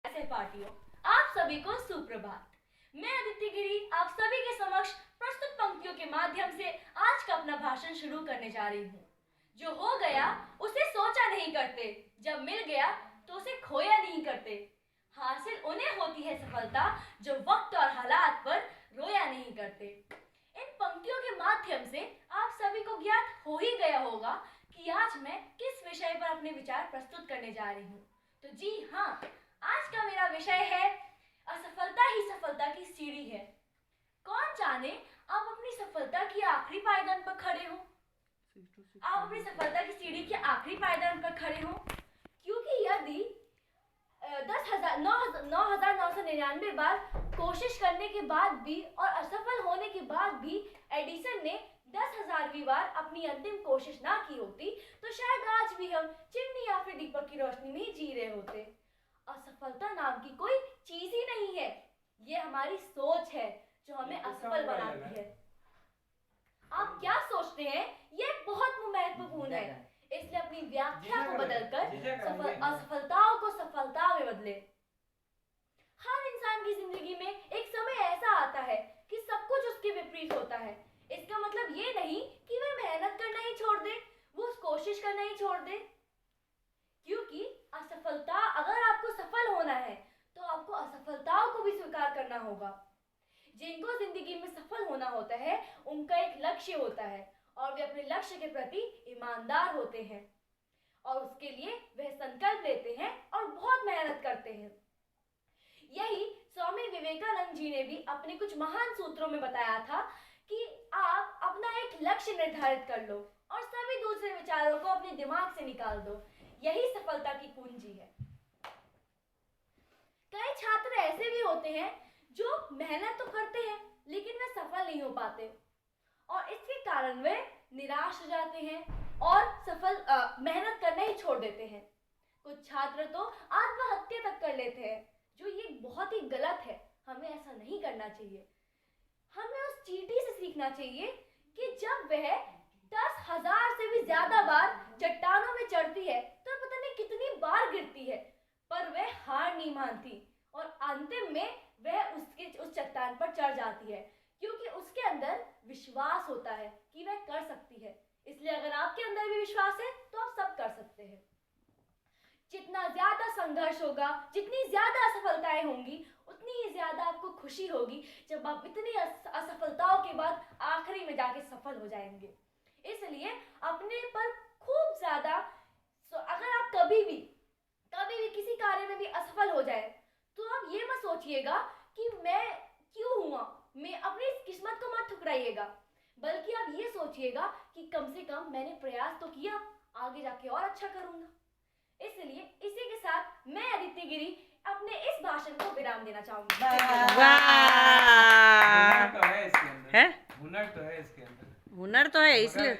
सहपाठियों, आप सभी को सुप्रभात। मैं अदिति गिरी आप सभी के समक्ष प्रस्तुत पंक्तियों के माध्यम से आज का अपना भाषण शुरू करने जा रही हूँ। जो हो गया उसे सोचा नहीं करते, जब मिल गया तो उसे खोया नहीं करते। हासिल उन्हें होती है सफलता जो वक्त और हालात पर रोया नहीं करते। इन पंक्तियों के माध्यम से आप सभी को ज्ञात हो ही गया होगा कि आज मैं किस विषय पर अपने विचार प्रस्तुत करने जा रही हूँ। तो जी हाँ, आज का मेरा विषय है असफलता ही सफलता की सीढ़ी है। कौन जाने आप अपनी सफलता की आखिरी पायदान पर खड़े हो, आप अपनी सफलता की सीढ़ी के आखिरी पायदान पर खड़े हो, क्योंकि यदि 9,999 बार कोशिश करने के बाद भी और असफल होने के बाद भी एडिसन ने 10,000वीं बार अपनी अंतिम कोशिश ना की होती तो शायद आज भी हम चिमनी या फिर दीपक की रोशनी में ही जी रहे होते। असफलता नाम की कोई चीज ही नहीं है, ये हमारी सोच है जो हमें असफल बनाती है। आप क्या सोचते हैं ये बहुत महत्वपूर्ण है, इसलिए अपनी व्याख्या को बदलकर असफलताओं को सफलता में बदले। हर इंसान की जिंदगी में एक समय ऐसा आता है कि सब कुछ उसके विपरीत होता है। इसका मतलब ये नहीं कि वह मेहनत करना ही छोड़ दे, वो कोशिश करना ही छोड़ दे, क्योंकि असफलता, अगर आपको सफल होना है तो आपको असफलताओं को भी स्वीकार करना होगा। जिनको जिंदगी में सफल होना होता है उनका एक लक्ष्य होता है और वे अपने लक्ष्य के प्रति ईमानदार होते हैं और उसके लिए वह संकल्प लेते हैं और बहुत मेहनत करते हैं। यही स्वामी विवेकानंद जी ने भी अपने कुछ महान सूत्रों में बताया था कि आप अपना एक लक्ष्य निर्धारित कर लो और सभी दूसरे विचारों को अपने दिमाग से निकाल दो। यही सफलता की कुंजी है। कई छात्र ऐसे भी होते हैं जो मेहनत तो करते हैं लेकिन वे सफल नहीं हो पाते और इसके कारण वे निराश हो जाते हैं और मेहनत करना ही छोड़ देते हैं। कुछ छात्र तो आत्महत्या तक कर लेते हैं, जो ये बहुत ही गलत है। हमें ऐसा नहीं करना चाहिए। हमें उस चींटी से सीखना चाहिए कि जब वह 10,000 से भी ज्यादा बार चट्टानों में चढ़ती है तो पता नहीं कितनी बार गिरती है, पर वह हार नहीं मानती और अंतिम में वह उस चट्टान पर चढ़ जाती है, क्योंकि उसके अंदर विश्वास होता है कि वह कर सकती है। इसलिए अगर आपके अंदर भी विश्वास है तो आप सब कर सकते हैं। जितना ज्यादा संघर्ष होगा, जितनी ज्यादा असफलताएं होंगी, उतनी ही ज्यादा आपको खुशी होगी जब आप इतनी असफलताओं के बाद आखिरी में जाके सफल हो जाएंगे। इसलिए अपने पर खूब ज्यादा, अगर आप कभी भी किसी कार्य में भी असफल हो जाए तो आप ये मत सोचिएगा कि मैं क्यों हुआ, मैं अपनी किस्मत को मत ठुकराइएगा, बल्कि आप ये सोचिएगा कि कम से कम मैंने प्रयास तो किया, आगे जाके और अच्छा करूंगा। इसलिए इसी के साथ मैं अदिति गिरी अपने इस भाषण को विराम देना चाहूंगी। वाह! हुनर तो है इसके अंदर, हुनर तो है इसलिए